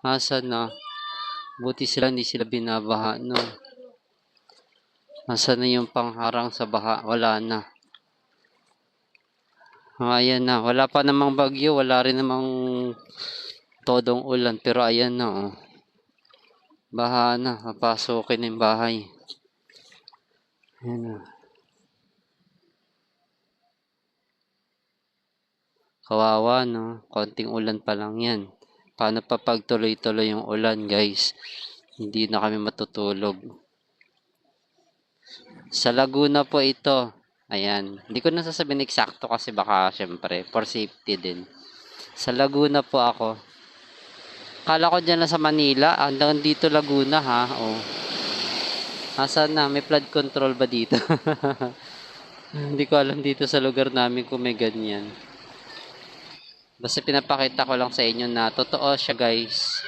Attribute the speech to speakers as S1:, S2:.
S1: Asan na? Buti sila hindi sila binabaha, no? Asan na yung pangharang sa baha? Wala na. Ayan na. Wala pa namang bagyo. Wala rin namang todong ulan. Pero ayan na, oh. Baha na. Papasokin yung bahay. Ayan na. Kawawa, no? Konting ulan pa lang yan. Paano pa pag tuloy-tuloy yung ulan, guys? Hindi na kami matutulog. Sa Laguna po ito. Ayan. Hindi ko na sasabihin eksakto kasi baka syempre for safety din. Sa Laguna po ako. Kala ko dyan lang sa Manila. Hanggang dito Laguna ha. Oh. Asan na? May flood control ba dito? Hindi ko alam dito sa lugar namin kung may ganyan. Basta pinapakita ko lang sa inyo na totoo siya guys.